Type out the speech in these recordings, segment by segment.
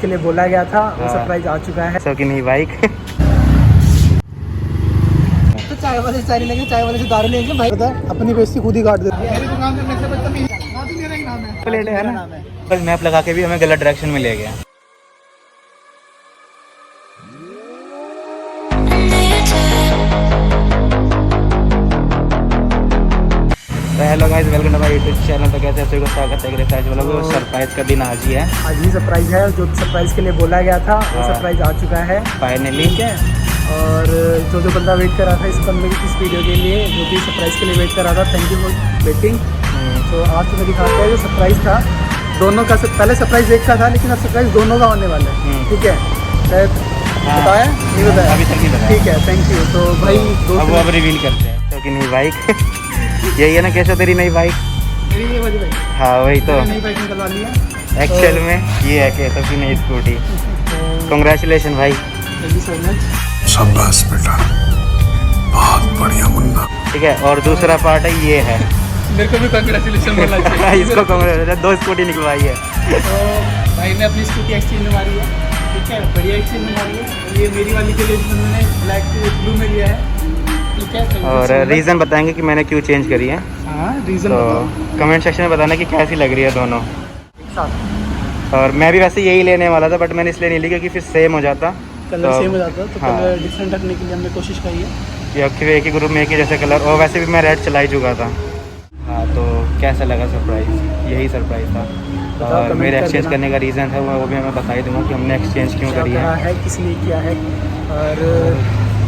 के लिए बोला गया था वो सरप्राइज आ चुका है। सो कि नहीं बाइक तो चाय वाले चाय लेंगे, चाय वाले से दारू लेंगे भाई, बता अपनी बेइज्जती खुद ही काट देते हैं। प्लेट है ना, पर मैप लगा के भी हमें गलत डायरेक्शन में ले गया। तो hello guys, welcome to my YouTube channel. तो कैसे सभी को स्वागत है। आज वालों सरप्राइज का दिन आज ही है, आज ही सरप्राइज है। जो सरप्राइज के लिए बोला गया था वो सरप्राइज आ चुका है फाइनली। ठीक है, और जो बंदा वेट कर रहा था इस बंदे की इस वीडियो के लिए, जो कि सरप्राइज के लिए वेट कर रहा था, थैंक यू फॉर वेटिंग। तो आज तुम्हें दिखाते हैं जो सरप्राइज था दोनों का। पहले सरप्राइज एक का था, लेकिन अब सरप्राइज दोनों का होने वाला है। ठीक है, बताया नहीं बताया? अभी तक नहीं बताया। ठीक है, थैंक यू। तो भाई अब रिवील करते हैं तो कि नहीं बाइक यही है ना, कैसा तेरी नई बाइक? मेरी ये वाली बाइक, हाँ वही तो नई बाइक निकलवा ली है एक्चुअल में ये है कैसा की नई स्कूटी। कांग्रेचुलेशन भाई, थैंक यू सो मच। शाबाश बेटा, बहुत बढ़िया मुन्ना। ठीक है, और दूसरा पार्ट है ये है, मेरे को भी कांग्रेचुलेशन बोलना चाहिए। इसको कांग्रेचुलेशन, 2 स्कूटी निकलवाई है। तो भाई ने अपनी स्कूटी एक्सचेंज में मारी है। ठीक है, बढ़िया एक्सचेंज में मारी है। ये मेरी वाली के लिए उन्होंने ब्लैक ब्लू में लिया है। ठीक है, और रीज़न बताएंगे कि मैंने क्यों चेंज करी है। हाँ, रीज़न तो कमेंट सेक्शन में बताना कि कैसी लग रही है दोनों एक साथ। और मैं भी वैसे यही लेने वाला था, बट मैंने इसलिए नहीं ली क्योंकि फिर सेम हो जाता, कलर सेम हो जाता तो हाँ। कलर डिफरेंट रखने के लिए हमने कोशिश करी है। या फिर एक ही ग्रुप में एक ही जैसे कलर। और वैसे भी मैं रेड चला ही चुका था। हाँ, तो कैसा लगा सरप्राइज़? यही सरप्राइज़ था। और मेरे एक्सचेंज करने का रीज़न था वो भी मैं बता ही दूँगा कि हमने एक्सचेंज क्यों करी है, किस लिए किया है। और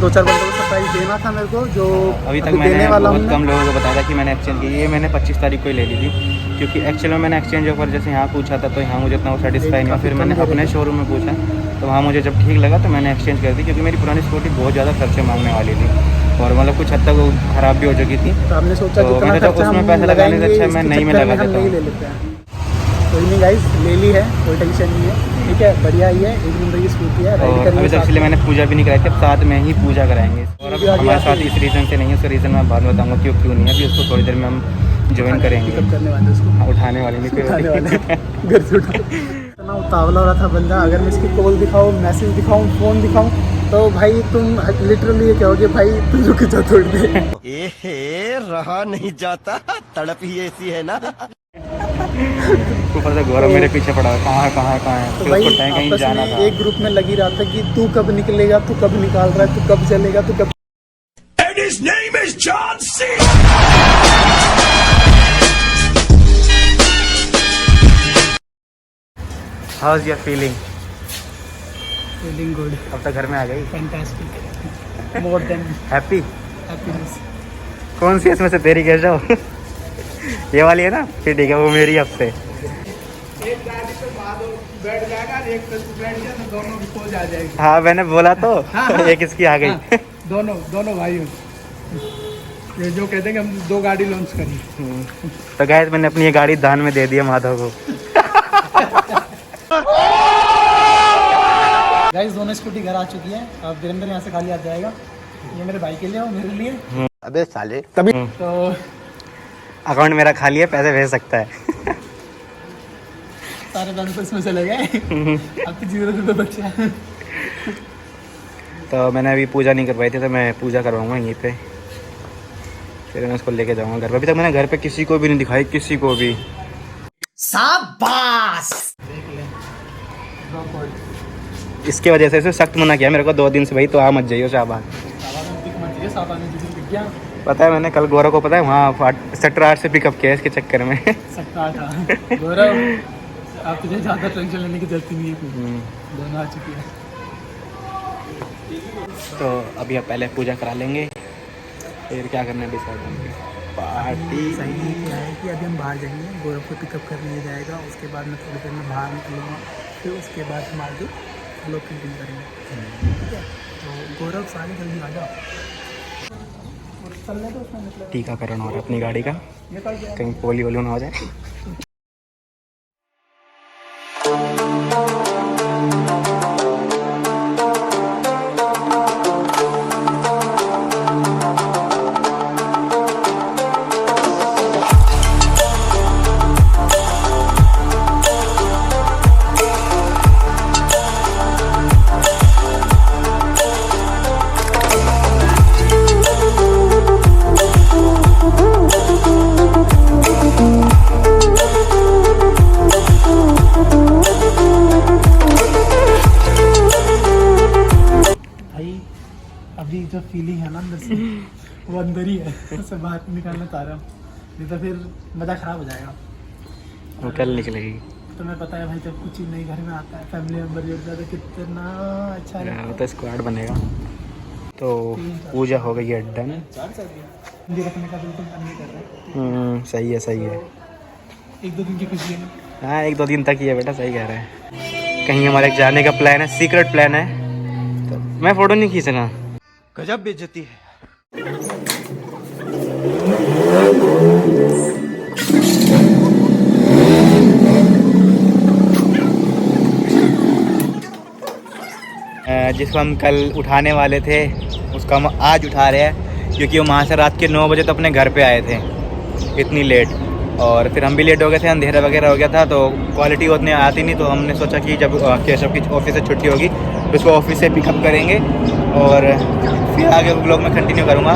2-4 बंदों को सरप्राइज देना था मेरे को, जो अभी तक देने मैंने वाला बहुत कम लोगों को बताया था कि मैंने एक्सचेंज की। ये मैंने 25 तारीख को ही ले ली थी, क्योंकि एक्चुअल में मैंने एक्सचेंज ऑफर जैसे यहाँ पूछा था तो यहाँ मुझे इतना सेटिस्फाई नहीं हुआ। फिर मैंने अपने शोरूम में पूछा तो वहाँ मुझे जब ठीक लगा तो मैंने एक्सचेंज कर दी, क्योंकि मेरी पुरानी स्कूटी बहुत ज़्यादा खर्चे मांगने वाली थी और मतलब कुछ हद तक वो ख़राब भी हो चुकी थी। तो हमने सोचा तो जितना खर्चा उसमें पैसा लगाने से अच्छा मैं नहीं में लगा देता हूँ। ले लेते हैं। कोई नहीं गाइस, ले ली है, कोई टेंशन नहीं है। ठीक है, बढ़िया ही है, एक नंबर की स्कूटी है। और अभी तक इसलिए मैंने पूजा भी नहीं कराई थी, अब साथ में ही पूजा कराएंगे। और अब हमारे साथ इस रीज़न से नहीं है, उसका रीज़न मैं बाद में बताऊँगा क्यों नहीं है। अभी उसको थोड़ी देर में हम ज्वाइन करेंगे। पिकअप करने वाले उसको, हाँ, उठाने वाले नहीं, उठाने वाले घर से उठा। इतना उतावला हो रहा था बंदा, अगर मैं इसकी कॉल दिखाऊँ, मैसेज दिखाऊँ, फ़ोन दिखाऊँ तो भाई तुम लिटरली ये कहोगे भाई तुम रुक जा थोड़ी देर। ए रहा नहीं जाता, तड़प ही ऐसी है ना। ऊपर से गौरव मेरे पीछे पड़ा है, कहाँ है तो फिर भाई उसको कहीं आपस जाना में था। एक ग्रुप में लगी रहा था कि तू कब निकलेगा, तू कब निकाल रहा है, तू कब चलेगा, तू कब। And his name is John C. How's your feeling? Feeling good, अब तक घर में आ गई। Fantastic, more than happy? Happiness. कौन सी इसमें से तेरी कह जाओ? ये वाली है ना, फिर ठीक है, वो मेरी अब से। एक गाड़ी पे बैठ जाएगा, एक पे बैठ गया तो दोनों की खोज आ जाएगी। हाँ मैंने बोला तो हाँ। एक इसकी आ गई। हाँ, दोनों भाई ये जो कहते हैं कि हम 2 गाड़ी लॉन्च करी। तो गाइस मैंने अपनी ये गाड़ी दान में दे दी है माधव को। गाइस दोनों स्कूटी घर आ चुकी है। अब वीरेंद्र यहाँ से खाली आ जाएगा। ये मेरे भाई के लिए और मेरे लिए। अबे साले तभी तो अकाउंट मेरा खाली है, पैसे भेज सकता है। सारे बेनिफिट्स में चले गए। अब तो 0 रुपये बचा है। तो मैंने अभी पूजा नहीं करवाई थी, तो मैं पूजा करवाऊँगा यहीं पे, फिर मैं उसको लेके जाऊँगा घर पे। अभी तक मैंने घर पे किसी को भी नहीं दिखाई, किसी को भी। शाबाश, देख ले। इसके वजह से इसे सख्त मना किया मेरे को 2 दिन से, भाई तो आ मत जाइयो शाहबाद। पता है मैंने कल गौरव को, पता है वहाँ सेक्टर 8 से पिकअप किया इसके चक्कर में। गौरव आप तुझे ज़्यादा टेंशन लेने की जरूरत नहीं है, दोनों आ चुकी है। तो अभी आप पहले पूजा करा लेंगे, फिर क्या करना है डिसाइड करेंगे। पार्टी सही क्या है कि अभी हम बाहर जाएंगे, गौरव को पिकअप करने जाएगा, उसके बाद मैं थोड़ी देर में बाहर निकलूँगा, फिर उसके बाद हम आगे लोग कैंपिंग करेंगे। ठीक है, तो गौरव सारे जल्दी आ जाओ। टीकाकरण हो रहा है अपनी गाड़ी का, कहीं पोलियो ना हो जाए। जो फीलिंग है ना अंदर से वो अंदर ही है, उसे बाहर निकालना चाह रहा हूँ, नहीं तो फिर मज़ा ख़राब हो जाएगा। वो कल निकलेगी। तुम्हें पता है भाई, जब कुछ चीज़ नई घर में आता है, फैमिली मेम्बर जुड़ता है तो कितना अच्छा लगता है। वो तो स्क्वाड बनेगा। तो पूजा हो गई है डन। हिंदी रखने का बिल्कुल मन नहीं कर रहा है। सही है सही है। 1-2 दिन की खुशी है। हाँ 1-2 दिन तक ही है बेटा, सही कह रहे हैं। कहीं हमारे जाने का प्लान है, सीक्रेट प्लान है, तो मैं फ़ोटो नहीं खींचना। गजब बेइज्जती है। जिसको हम कल उठाने वाले थे उसको हम आज उठा रहे हैं, क्योंकि वो वहाँ से रात के 9 बजे तो अपने घर पे आए थे इतनी लेट, और फिर हम भी लेट हो गए थे, अंधेरा वगैरह हो गया था, तो क्वालिटी उतनी आती नहीं, तो हमने सोचा कि जब केशव की ऑफिस से छुट्टी होगी तो उसको ऑफिस से पिकअप करेंगे और फिर आगे ब्लॉग में कंटिन्यू करूँगा।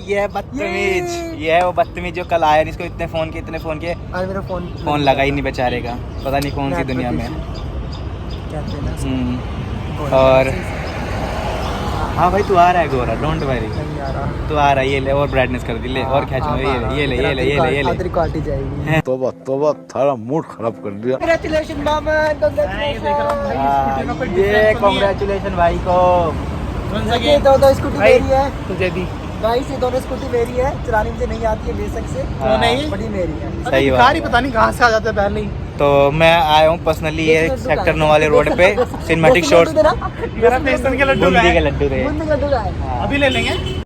ये बदतमीज, ये है वो बदतमीज जो कल आया, इसको इतने फ़ोन किए, आज मेरा फ़ोन लगा ही नहीं बेचारे का, पता नहीं कौन सी दुनिया में। कहते हैं ना। और हाँ भाई तू आ रहा है गोरा, डोंट वरी, नहीं आ रहा। तू आ रहा है। ये ले और ब्राइटनेस कर दी, ले और खींच लो, ये ले तेरी क्वालिटी जाएगी। तोबा तोबा थारा मूड खराब कर दिया। कांग्रेचुलेशन मामन, कांग्रेचुलेशन। ये कांग्रेचुलेशन भाई को। ये दो स्कूटी मेरी है, तुझे भी भाई से दोनों स्कूटी मेरी है, चलानी मुझे नहीं आती है बेशक से। हाँ। नहीं बड़ी मेरी है। सही बात है। पता नहीं कहाँ से आ जाते हैं पहले ही। तो मैं आया हूँ पर्सनली ये सेक्टर 9 वाले रोड पे सिनेमैटिक शॉट्स, मेरा बेसन के लड्डू बूंदी के लड्डू थे। बूंदी का लड्डू का है। अभी ले लेंगे।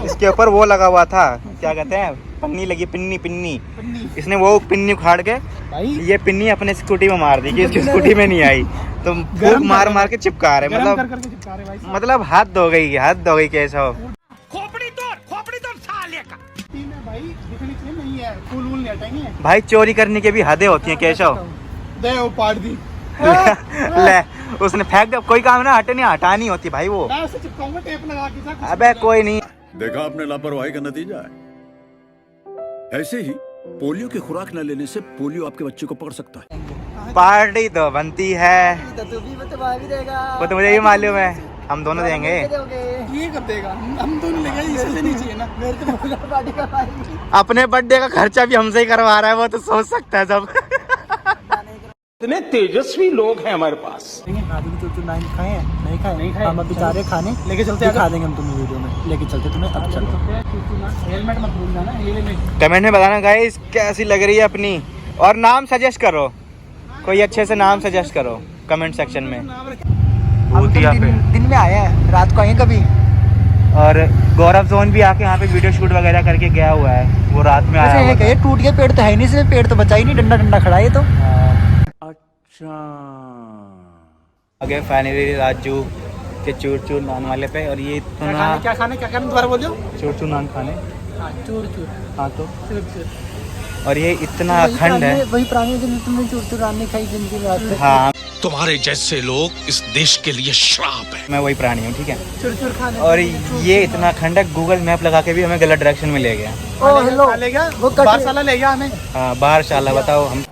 इसके ऊपर वो लगा हुआ था, क्या कहते हैं, पन्नी लगी, पिन्नी। इसने वो पिन्नी उखाड़ के भाई ये पिन्नी अपने स्कूटी में मार दी कि इसकी स्कूटी में नहीं आई, तो खूब मार के चिपका रहे, मतलब हद हो गई कैसा हो। भाई दिखनी चाहिए, नहीं है फूल नहीं हटाएंगे भाई, चोरी करने की भी हदें होती हैं केशव। दे वो पाड़ दी। ले उसने फेंक दिया, कोई काम ना हटानी होती भाई वो। मैं उसे चिपकाऊंगा टेप लगा के। अबे कोई नहीं। देखा आपने लापरवाही का नतीजा है। ऐसे ही पोलियो की खुराक न लेने से पोलियो आपके बच्चे को पकड़ सकता है। पार्टी तो बनती है, तो तू भी देगा। वो तो मुझे भी मालूम है, हम दोनों देंगे। ये कर देगा, हम दोनों लेंगे, इससे नहीं चाहिए ना। मेरे तो पूरा पार्टी का भाई अपने बर्थडे का खर्चा भी हमसे ही करवा रहा है, वो तो सोच सकता है सब। इतने तेजस्वी लोग हैं हमारे पास। नहीं खाए हम अभी जा रहे खाने, लेके चलते हैं, खा देंगे हम तुम्हें वीडियो में, लेके चलते तुम्हें। अब चलो हेलमेट मत भूल जाना। कमेंट में बताना गाइस कैसी लग रही है अपनी, और नाम सजेस्ट करो, कोई अच्छे से नाम सजेस्ट करो कमेंट सेक्शन में। दिन में आया है, रात को आए कभी। और गौरव जोन भी आके यहाँ पे वीडियो शूट वगैरह करके गया हुआ है, वो रात में आया हुआ था। टूट गया पेड़ तो है नहीं, इसमें पेड़ तो बचा ही नहीं, डंडा खड़ा है तो। आगे फाइनली राजू के चूर नान वाले पे, और ये इतना क्या खाने दोबारा बोल दो। चूर नान खाने। चूर हाँ तो और ये इतना अखंड है, वही पुराने दिन तुमने चूर रानी खाई जिंदगी में। हाँ तुम्हारे जैसे लोग इस देश के लिए श्राप है। मैं वही प्राणी हूँ, ठीक है। चूर खाने। और ये इतना अखंड है, गूगल मैप लगा के भी हमें गलत डायरेक्शन में ले गया। ओ हेलो ले गया, वो बारसाला ले गया हमें। हाँ बारशाला, बताओ हम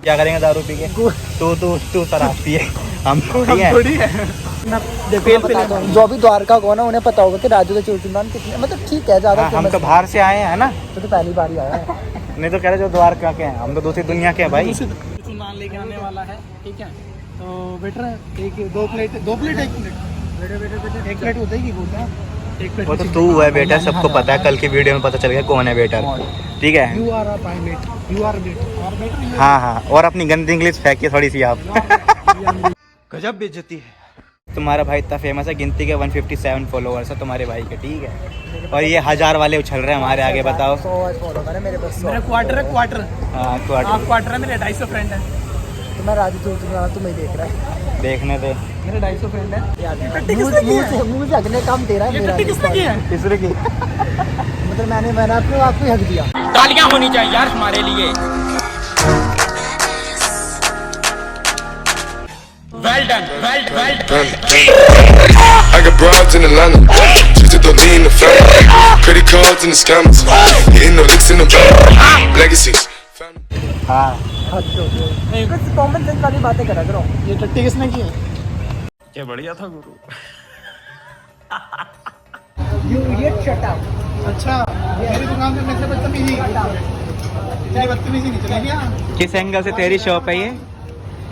क्या करेंगे दारू पी के? तू शराब पिए, हम थोड़ी है। जो भी द्वारका को ना उन्हें पता होगा कि राजू के चूरचंदान कितने मतलब ठीक है ज्यादा हम तो बाहर से आए हैं ना, तो पहली बार ही आया है। नहीं तो कह रहे जो द्वारका के हैं, हम तो दूसरी दुनिया के हैं भाई। चूरचंदान लेके आने वाला है, ठीक है। तो बेटर एक 2 प्लेट 1 प्लेट बेटे 1 प्लेट होता ही बोलते हैं 1 प्लेट। वो तो तू है बेटा, सबको पता है, कल की वीडियो में पता चल गया कौन है बेटर, ठीक है। You are a pilot, you are better. हाँ हाँ, और अपनी गंदी इंग्लिश फेंकिए थोड़ी सी आप। गजब बेइज्जती है। तुम्हारा भाई इतना फेमस है, गिनती के 157 फॉलोअर्स है तुम्हारे भाई के, ठीक है। और ये 1000 वाले उछल रहे हैं हमारे आगे, बताओ। 100 मेरे पास मेरा क्वार्टर है, क्वार्टर। हाँ क्वार्टर, क्वार्टर है मेरे 250 फ्रेंड है। तो मैं राजू चूरचंदान तुम्हें देख रहा है, देखने दे। मेरे 250 फ्रेंड है। मुंह से हकने काम तेरा है, मेरा किसने किया है? किसने की? मतलब मैंने अपने आप को हक दिया। तालियां होनी चाहिए यार हमारे लिए। Well done, well done. I got broads in Atlanta, just to lean the family. Credit cards and the scammers, hitting no licks in the bank. Legacies. हाँ कुछ कॉमन सेंस वाली बातें करा करो। ये टट्टी किसने की है? क्या बढ़िया था गुरु। ये शट अप। अच्छा मेरी दुकान पे मेरे से बदतमीजी नहीं चलेगी। हाँ किस एंगल से तेरी शॉप है ये?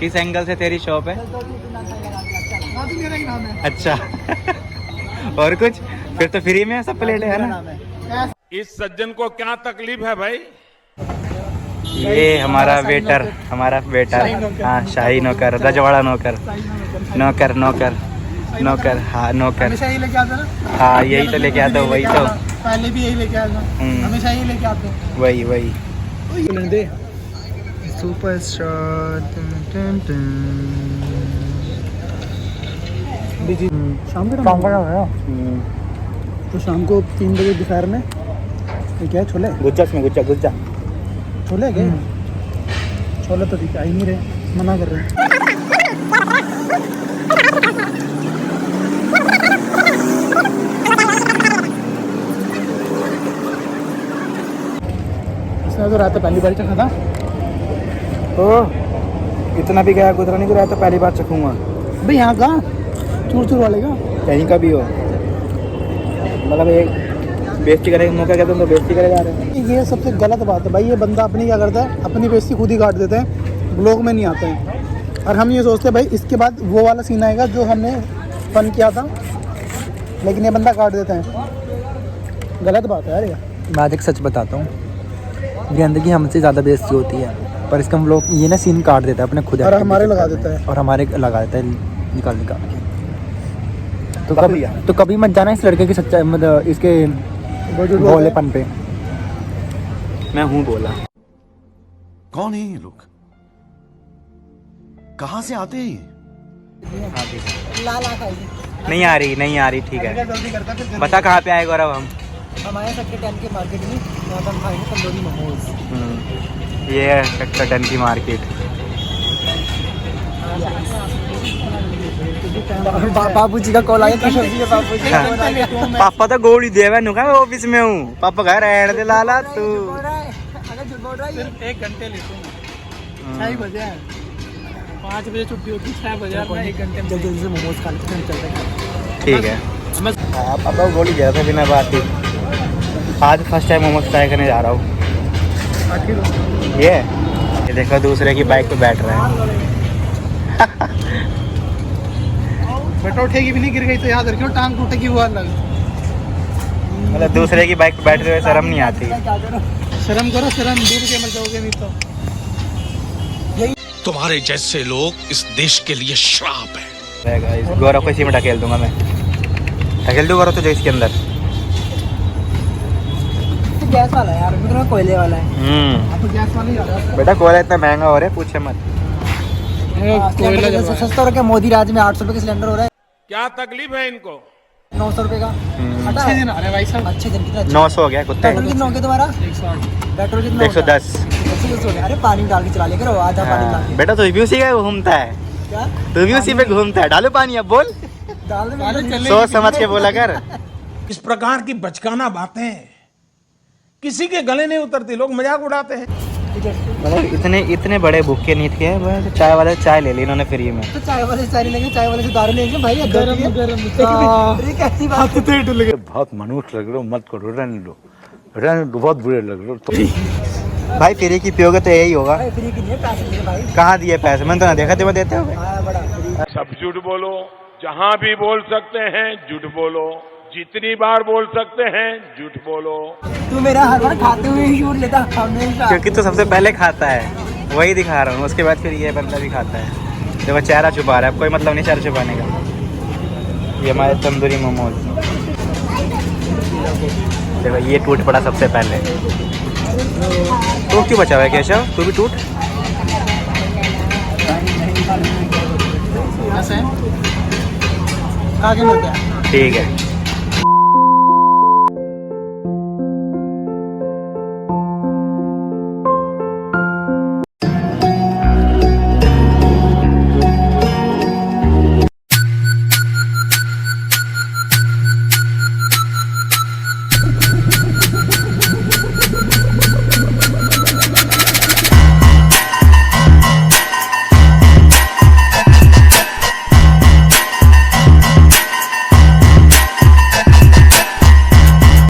किस एंगल से तेरी शॉप है? मेरा ही नाम है। अच्छा। और कुछ? फिर तो फ्री में सब प्लेट है ना। इस सज्जन को क्या तकलीफ है भाई? ये हमारा वेटर, हमारा वेटर, हाँ शाही नौकर, रजवाड़ा नौकर, नौकर नौकर नौकर, हाँ नौकर। हमेशा यही लेके आता ना। हाँ यही तो लेके आता, वही तो पहले भी यही लेके आता, हमेशा यही लेके आते। वही वही। सुपरस्टार शाम के टाइम है तो शाम को 3 बजे दोपहर में ये क्या है? छोले गुज्जा में, गुज्जा गुज्जा छोले क्या? छोले तो ठीक आ ही नहीं रहे, मना कर रहे हैं। इसने तो रात पहली बार चखा था। ओ इतना भी गया गुजरा नहीं तो रहता, पहली बार चखूंगा भाई। यहाँ का चूर वाले का कहीं का भी हो, मतलब एक बेइज्जती करने का मौका कहते हैं तो बेइज्जती करे जा रहे हैं। ये सबसे गलत बात है भाई। ये बंदा अपनी क्या करता है, अपनी बेइज्जती खुद ही काट देते हैं, ब्लॉग में नहीं आते हैं। और हम ये सोचते हैं भाई इसके बाद वो वाला सीन आएगा जो हमने फन किया था, लेकिन ये बंदा काट देता है। गलत बात है यार ये। मैं एक सच बताता हूँ, गंदगी हमसे ज़्यादा बेइज्जती होती है, पर इसका हम लोग ये ना सीन काट देता है अपने खुद, और हमारे लगा देता है, और हमारे लगा देता है निकाल निकाल के। तो कभी मत जाना इस लड़के की सच्चाई, मतलब इसके भोलेपन पे। मैं हूँ बोला। कौन है ये लोग? कहाँ से आते हैं ये? नहीं आ रही, नहीं आ रही, ठीक है। जल्दी करता फिर बता कहाँ पे आए गौरव हम? हमारे सेक्टर 10 के मार्केट में वहाँ पर हम खाएंगे तंदूरी मोमोज। ये है सेक्टर 10 की मार्केट। बाबू जी का कॉल आया, किशोर जी का बाबू जी का कॉल आया। पापा तो गोली देवा नु का ऑफिस में हूँ, पापा घर ऐड दे लाला तू। सिर्फ 1 घंटे लेते हैं। 6 बजे है, 5 बजे छुट्टी होती है, 6 बजे मैं 1 घंटे में जल्दी से मोमोज खा लेते हैं, चलते हैं। ठीक है। पापा को गोली दिया था बिना बात ही। आज फर्स्ट टाइम मोमोज ट्राई करने जा रहा हूँ। ये देखो दूसरे की बाइक पे बैठ रहा है। बेटा उठेगी भी नहीं, गिर गई तो याद रखियो टांग टूटेगी वो अलग। मतलब दूसरे की बाइक पे बैठते हुए शर्म नहीं आती। शर्म करो, शर्म दूर के मर जाओगे नहीं तो। तुम्हारे जैसे लोग इस देश के लिए श्राप है। इस गौरव को इसी में ढकेल दूंगा मैं, ढकेल दूँ गौरव तुझे इसके अंदर। गैस वाला है यार, मतलब कोयले वाला है। आप गैस वाला ही आ रहा है बेटा कोयला इतना महंगा हो रहा है, पूछे मत। कोयला सस्ता हो रहा है। मोदी राज में 800 रुपए का सिलेंडर हो रहा है। क्या तकलीफ है इनको? 900 रुपए का। अच्छे दिन आ रहे हैं भाई साहब, अच्छे दिन। कितना 900 हो गया कुत्ते। पेट्रोल कितना हो गया तुम्हारा? 108। पेट्रोल कितना? 110। अरे पानी डाल के चला ले करो, आधा पानी डाल के। बेटा तू भी उसी का घूमता है, क्या तू भी उसी पे घूमता है। डालो पानी अब, बोल। डाल दे, सोच समझ के बोला कर। इस प्रकार की बचकाना बातें किसी के गले नहीं उतरती, लोग मजाक उड़ाते हैं। मतलब इतने बड़े भूखे नहीं थे, वो चाय वाले चाय ले ली इन्होंने फ्री में। तो चाय वाले से चाय लेंगे, चाय वाले से दारू लेंगे भाई। गरम कैसी बात है। बहुत मनुष्य लग रहे हो, मत करो, रहने दो, बहुत बुरे लग रहे हो। भाई फ्री की पियोगे तो यही होगा। भाई फ्री की नहीं है, पैसे दिए भाई। कहाँ दिए पैसे, मैंने तो ना देखा तुम्हें देते हो। बड़ा फ्री। सब झूठ बोलो, जहाँ भी बोल सकते हैं झूठ बोलो, जितनी बार बोल सकते हैं झूठ बोलो। तू मेरा हर बार खाते हुए ही शूट लेता हमेशा। क्योंकि तो सबसे पहले खाता है, वही दिखा रहा हूँ, उसके बाद फिर ये बंदा भी खाता है। देखो चेहरा छुपा रहा है, कोई मतलब नहीं चेहरा छुपाने का। ये हमारे तंदूरी मोमोज, देखो ये टूट पड़ा सबसे पहले। तो क्यों बचा हुआ है केशव, तू भी टूट। आगे मिलते हैं। ठीक है।